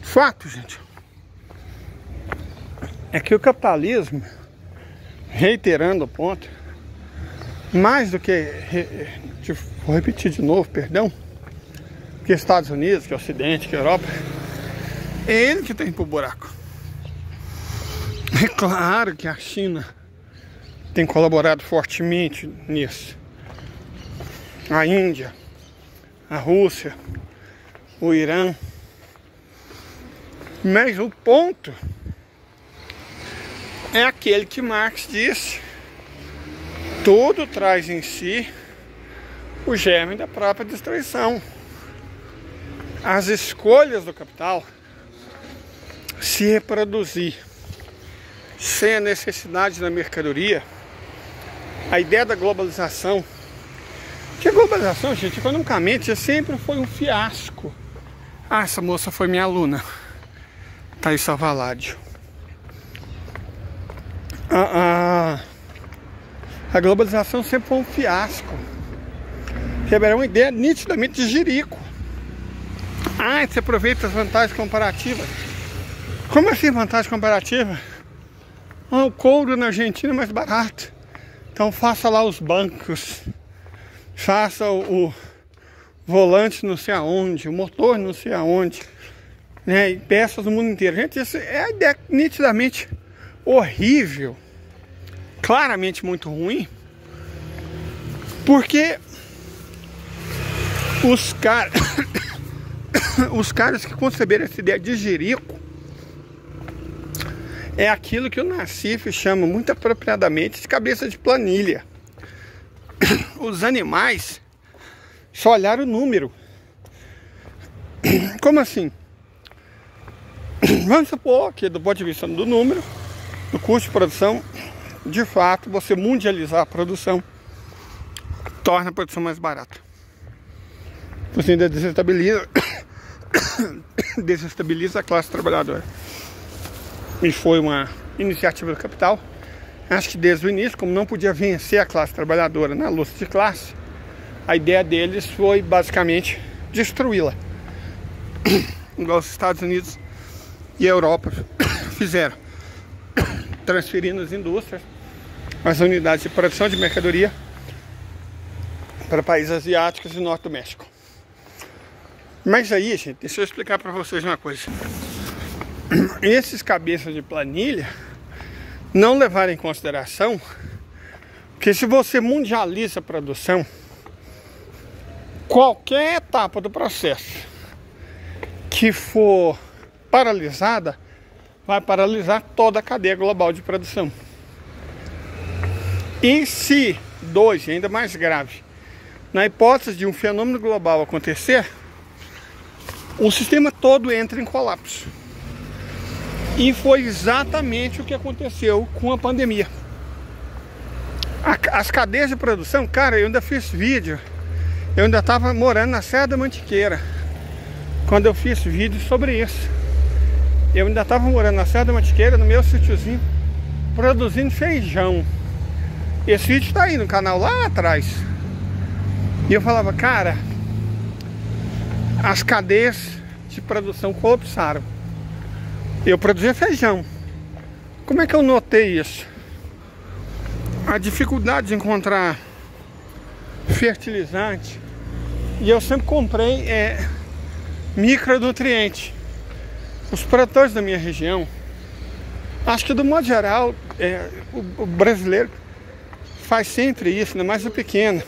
Fato, gente, é que o capitalismo, reiterando o ponto, mais do que, vou repetir de novo, perdão, que Estados Unidos, que Ocidente, que Europa, é ele que tem pro buraco. É claro que a China tem colaborado fortemente nisso. A Índia, a Rússia, o Irã. Mas o ponto é aquele que Marx disse: tudo traz em si o germe da própria destruição. As escolhas do capital se reproduzir sem a necessidade da mercadoria, a ideia da globalização, que a globalização, gente, economicamente sempre foi um fiasco. Ah, essa moça foi minha aluna, Thaís Salvaládio. A globalização sempre foi um fiasco. Era uma ideia nitidamente de jirico. Ah, você aproveita as vantagens comparativas. Como assim vantagem comparativa? Ah, o couro na Argentina é mais barato. Então faça lá os bancos. Faça o volante não sei aonde, o motor não sei aonde, né? E peças do mundo inteiro. Gente, isso é a ideia nitidamente horrível. Claramente muito ruim. Porque os caras que conceberam essa ideia de jirico é aquilo que o Nassif chama muito apropriadamente de cabeça de planilha. Os animais só olharam o número. Como assim? Vamos supor que do ponto de vista do número, do custo de produção, de fato, você mundializar a produção torna a produção mais barata. Você ainda desestabiliza a classe trabalhadora. E foi uma iniciativa do capital. Acho que desde o início, como não podia vencer a classe trabalhadora na luta de classe, a ideia deles foi basicamente destruí-la. Igual os Estados Unidos e a Europa fizeram, transferindo as indústrias, as unidades de produção de mercadoria para países asiáticos e norte do México. Mas aí, gente, deixa eu explicar para vocês uma coisa. Esses cabeças de planilha não levaram em consideração que se você mundializa a produção, qualquer etapa do processo que for paralisada, vai paralisar toda a cadeia global de produção. E se, ainda mais grave, na hipótese de um fenômeno global acontecer, o sistema todo entra em colapso. E foi exatamente o que aconteceu com a pandemia. As cadeias de produção, cara, eu ainda fiz vídeo. Eu ainda estava morando na Serra da Mantiqueira quando eu fiz vídeo sobre isso. Eu ainda estava morando na Serra da Mantiqueira, no meu sítiozinho, produzindo feijão. Esse vídeo está aí no canal lá atrás. E eu falava, cara, as cadeias de produção colapsaram. Eu produzia feijão. Como é que eu notei isso? A dificuldade de encontrar fertilizante. E eu sempre comprei micronutriente. Os produtores da minha região, acho que do modo geral, o brasileiro faz sempre isso, ainda mais o pequeno.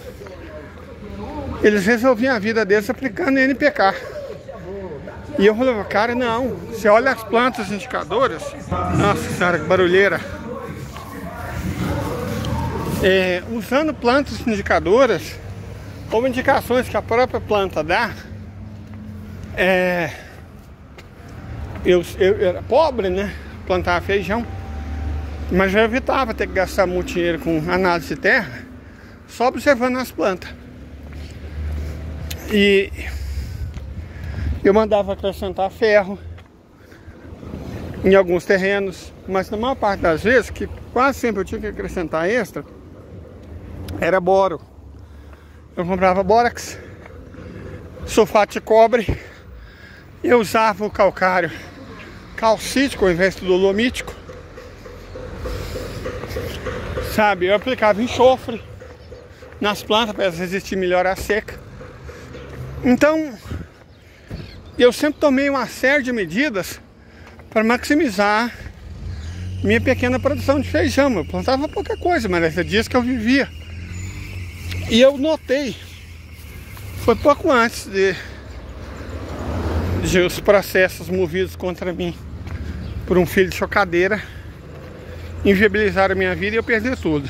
Eles resolviam a vida deles aplicando NPK. E eu falei, cara, não. Você olha as plantas indicadoras. Nossa senhora, que barulheira. Usando plantas indicadoras ou indicações que a própria planta dá, eu era pobre, né? Plantava feijão, mas já evitava ter que gastar muito dinheiro com análise de terra, só observando as plantas. E eu mandava acrescentar ferro em alguns terrenos, mas na maior parte das vezes, que quase sempre eu tinha que acrescentar extra, era boro. Eu comprava bórax, sulfato de cobre, e eu usava o calcário calcítico ao invés do dolomítico. Sabe, eu aplicava enxofre nas plantas para elas resistir melhor à seca. Então, eu sempre tomei uma série de medidas para maximizar minha pequena produção de feijão. Eu plantava pouca coisa, mas era dias que eu vivia. E eu notei, foi pouco antes de os processos movidos contra mim por um filho de chocadeira inviabilizaram a minha vida e eu perdi tudo.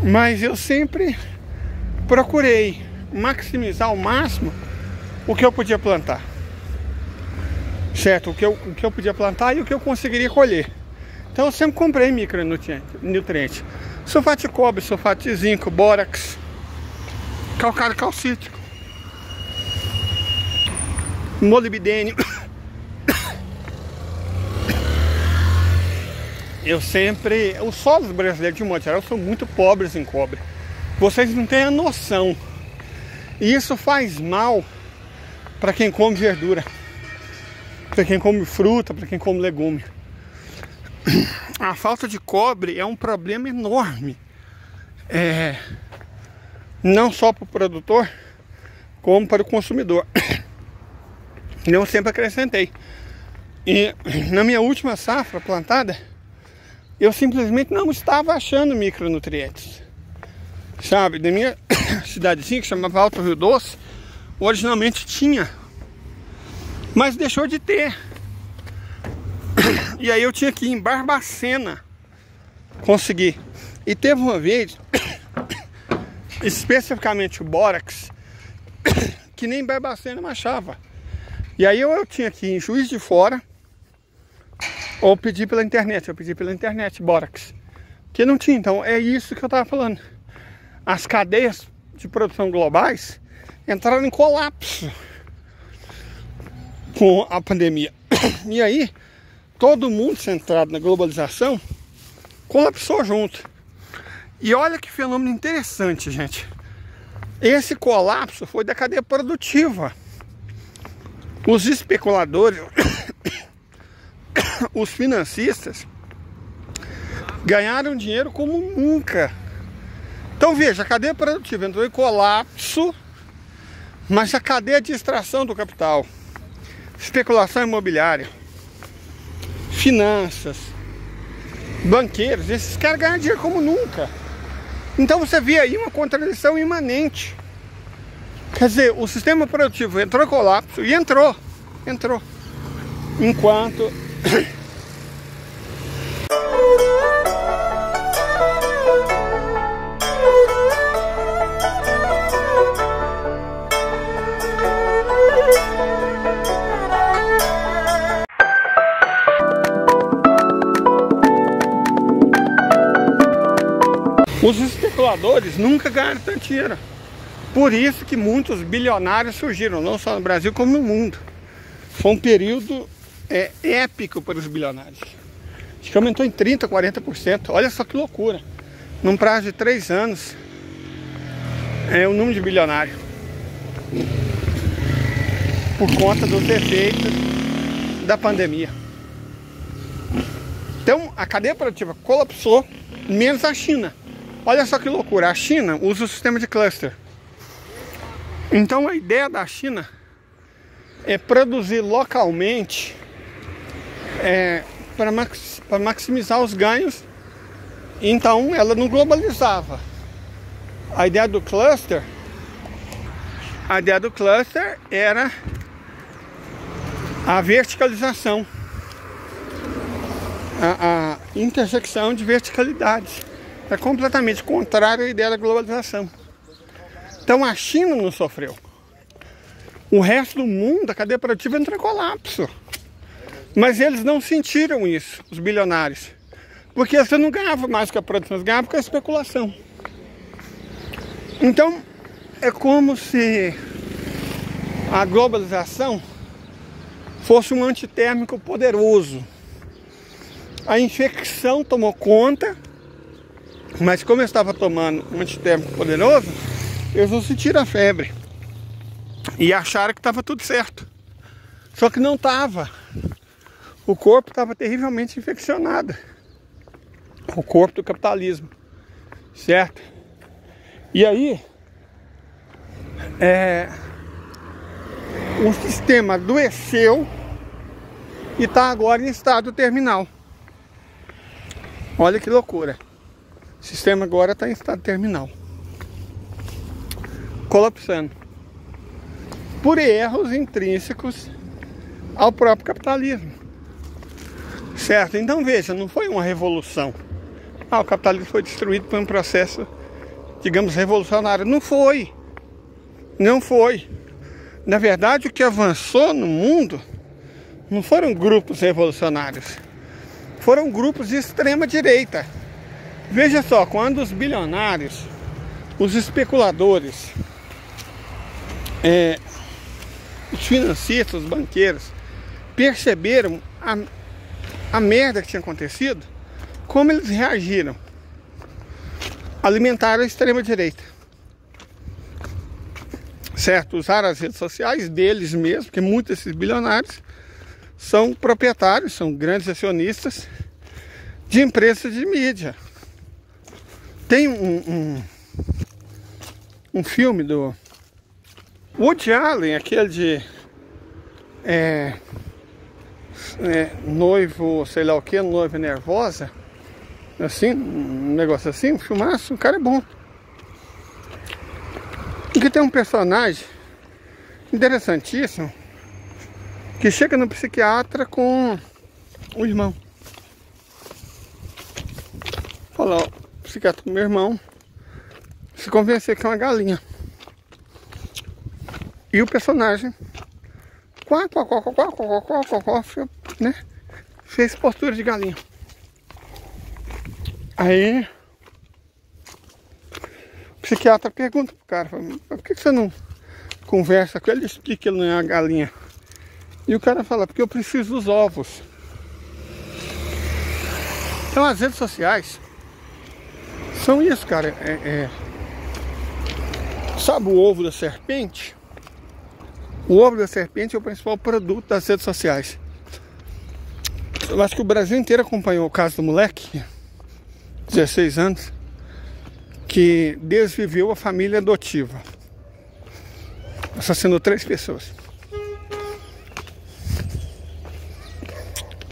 Mas eu sempre procurei maximizar ao máximo o que eu podia plantar, certo? O que eu podia plantar e o que eu conseguiria colher. Então eu sempre comprei micronutrientes: sulfato de cobre, sulfato de zinco, bórax, calcário calcítico, molibdênio. Os solos brasileiros de modo geral são muito pobres em cobre. Vocês não têm a noção. E isso faz mal para quem come verdura, para quem come fruta, para quem come legume. A falta de cobre é um problema enorme, não só para o produtor, como para o consumidor. Eu sempre acrescentei. E na minha última safra plantada, eu simplesmente não estava achando micronutrientes. Sabe, na minha cidadezinha, que chamava Alto Rio Doce, originalmente tinha, mas deixou de ter. E aí eu tinha que ir em Barbacena conseguir. E teve uma vez, especificamente o bórax, que nem em Barbacena eu achava. E aí eu tinha que ir em Juiz de Fora ou pedir pela internet. Eu pedi pela internet bórax, que não tinha. Então é isso que eu estava falando. As cadeias de produção globais entraram em colapso com a pandemia. E aí todo mundo centrado na globalização colapsou junto. E olha que fenômeno interessante, gente. Esse colapso foi da cadeia produtiva. Os especuladores, os financistas, ganharam dinheiro como nunca. Então veja, a cadeia produtiva entrou em colapso, mas a cadeia de extração do capital, especulação imobiliária, finanças, banqueiros, esses caras ganham dinheiro como nunca. Então você vê aí uma contradição imanente. Quer dizer, o sistema produtivo entrou em colapso e entrou. Enquanto os especuladores nunca ganharam tanto dinheiro. Por isso que muitos bilionários surgiram, não só no Brasil como no mundo. Foi um período épico para os bilionários. Acho que aumentou em 30%, 40%. Olha só que loucura. Num prazo de 3 anos, o número de bilionários. Por conta dos efeitos da pandemia. Então, a cadeia produtiva colapsou, menos a China. Olha só que loucura. A China usa o sistema de cluster. Então a ideia da China é produzir localmente para maximizar os ganhos. Então ela não globalizava. A ideia do cluster era a verticalização, a intersecção de verticalidades. É completamente contrário à ideia da globalização. Então a China não sofreu. O resto do mundo, a cadeia produtiva entrou em colapso. Mas eles não sentiram isso, os bilionários. Porque você não ganhava mais com a produção, você ganhava com a especulação. Então é como se a globalização fosse um antitérmico poderoso. A infecção tomou conta Mas como eu estava tomando um antitérmico poderoso, eles não sentiram a febre. E acharam que estava tudo certo. Só que não estava. O corpo estava terrivelmente infeccionado. O corpo do capitalismo. Certo? E aí, o sistema adoeceu e está agora em estado terminal. Olha que loucura. O sistema agora está em estado terminal. Colapsando. Por erros intrínsecos ao próprio capitalismo. Certo? Então veja, não foi uma revolução. O capitalismo foi destruído por um processo, digamos, revolucionário. Não foi. Não foi. Na verdade, o que avançou no mundo não foram grupos revolucionários. Foram grupos de extrema direita. Veja só, quando os bilionários, os especuladores, os financistas, os banqueiros, perceberam a merda que tinha acontecido, como eles reagiram? Alimentaram a extrema direita. Certo? Usaram as redes sociais deles mesmos, porque muitos desses bilionários são proprietários, são grandes acionistas de empresas de mídia. Tem um filme do Woody Allen, aquele de noivo, sei lá o que, noiva nervosa, assim, um negócio assim, um filmaço, o cara é bom. Porque tem um personagem interessantíssimo que chega no psiquiatra com o irmão. Fala, ó, psiquiatra, meu irmão se convencer que é uma galinha. E o personagem né, fez postura de galinha. Aí o psiquiatra pergunta pro cara, por que você não conversa com ele e explica que ele não é uma galinha? E o cara fala, porque eu preciso dos ovos. Então as redes sociais são isso, cara. Sabe o ovo da serpente? O ovo da serpente é o principal produto das redes sociais. Eu acho que o Brasil inteiro acompanhou o caso do moleque, 16 anos, que desviveu a família adotiva. Assassinou 3 pessoas.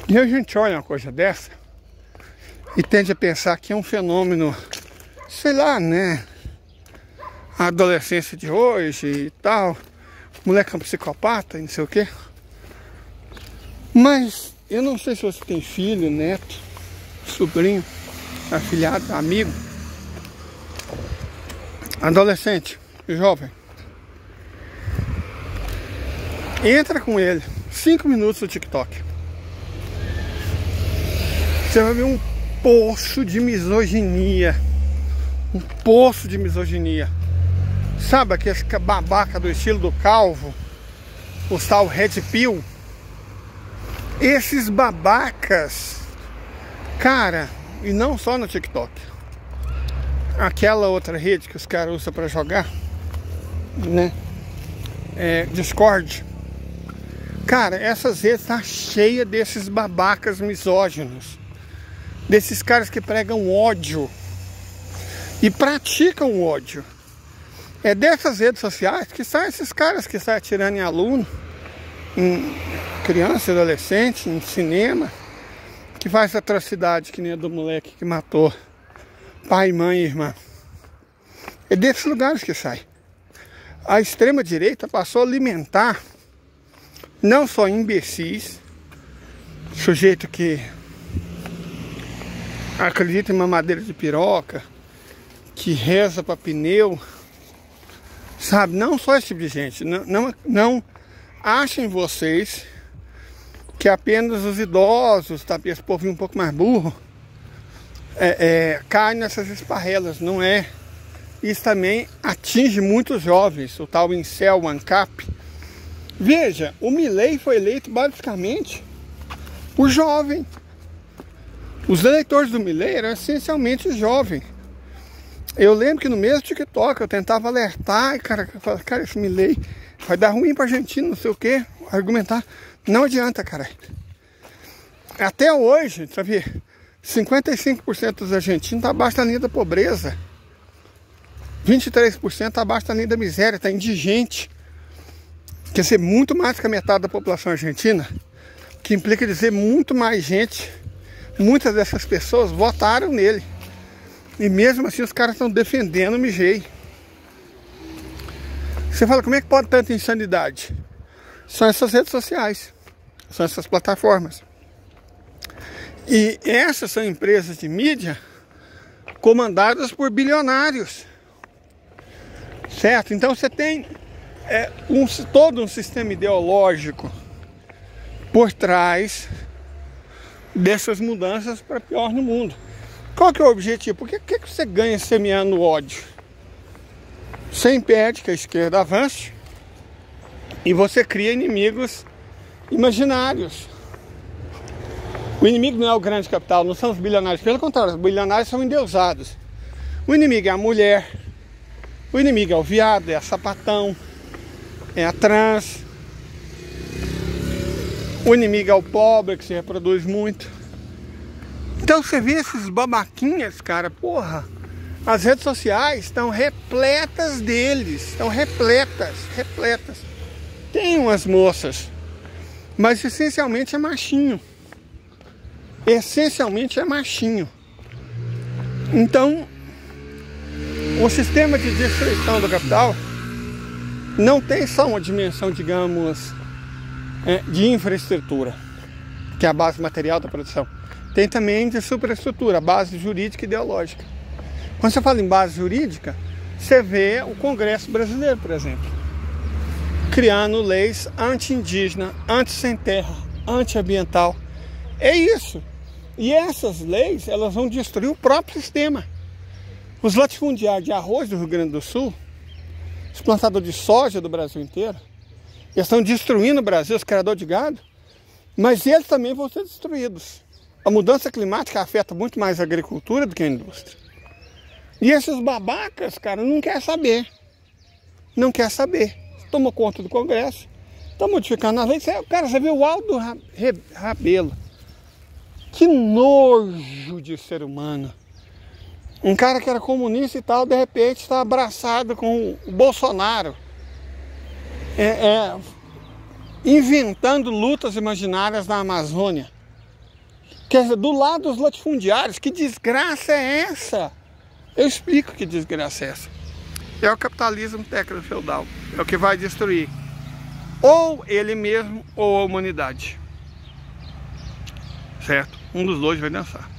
E a gente olha uma coisa dessa e tende a pensar que é um fenômeno, sei lá, né? A adolescência de hoje e tal. O moleque é um psicopata e não sei o quê. Mas eu não sei se você tem filho, neto, sobrinho, afilhado, amigo, adolescente, jovem. Entra com ele 5 minutos no TikTok. Você vai ver um poço de misoginia. Um poço de misoginia. Sabe aqueles babaca do estilo do Calvo? O tal Red Pill? Esses babacas, cara, e não só no TikTok. Aquela outra rede que os caras usam pra jogar, né? Discord. Cara, essas redes tá cheia desses babacas misóginos. Desses caras que pregam ódio e praticam o ódio. É dessas redes sociais que saem esses caras que saem atirando em aluno, em criança, adolescente, em cinema, que faz atrocidade que nem a do moleque que matou pai, mãe e irmã. É desses lugares que sai. A extrema direita passou a alimentar não só imbecis, sujeito que acredita em mamadeira de piroca, que reza para pneu, sabe? Não só esse tipo de gente. Não achem vocês que apenas os idosos, tá? Esse povinho um pouco mais burro, cai nessas esparrelas. Não é. Isso também atinge muitos jovens, o tal incel, o ANCAP. Veja, o Milei foi eleito basicamente por jovem. Os eleitores do Milei eram essencialmente jovens. Eu lembro que no mesmo TikTok eu tentava alertar, e cara, eu falava, cara, esse Milei vai dar ruim pra Argentina, não sei o que, argumentar. Não adianta, cara. Até hoje, sabe, 55% dos argentinos tá abaixo da linha da pobreza. 23% tá abaixo da linha da miséria, tá indigente. Quer dizer, muito mais que a metade da população argentina, que implica dizer muito mais gente. Muitas dessas pessoas votaram nele. E mesmo assim os caras estão defendendo o Milei. Você fala, como é que pode tanta insanidade? São essas redes sociais, são essas plataformas. E essas são empresas de mídia comandadas por bilionários. Certo? Então você tem todo um sistema ideológico por trás dessas mudanças para pior no mundo. Qual que é o objetivo? Por que você ganha semeando ódio? Você impede que a esquerda avance e você cria inimigos imaginários. O inimigo não é o grande capital, não são os bilionários. Pelo contrário, os bilionários são endeusados. O inimigo é a mulher, o inimigo é o viado, é a sapatão, é a trans. O inimigo é o pobre, que se reproduz muito. Então você vê esses babaquinhas, cara, porra. As redes sociais estão repletas deles, estão repletas. Tem umas moças, mas essencialmente é machinho. Então, o sistema de destruição do capital não tem só uma dimensão, digamos, de infraestrutura, que é a base material da produção. Tem também de superestrutura, base jurídica e ideológica. Quando você fala em base jurídica, você vê o Congresso brasileiro, por exemplo, criando leis anti-indígena, anti-sem terra, anti-ambiental. É isso. E essas leis, elas vão destruir o próprio sistema. Os latifundiários de arroz do Rio Grande do Sul, os plantadores de soja do Brasil inteiro, eles estão destruindo o Brasil, os criadores de gado, mas eles também vão ser destruídos. A mudança climática afeta muito mais a agricultura do que a indústria. E esses babacas, cara, não quer saber. Não quer saber. Tomou conta do Congresso, estão modificando as leis. Cara, você viu o Aldo Rebelo. Que nojo de ser humano. Um cara que era comunista e tal, de repente está abraçado com o Bolsonaro. Inventando lutas imaginárias na Amazônia. Quer dizer, do lado dos latifundiários. Que desgraça é essa? Eu explico que desgraça é essa. É o capitalismo tecno-feudal. É o que vai destruir ou ele mesmo ou a humanidade. Certo? Um dos dois vai dançar.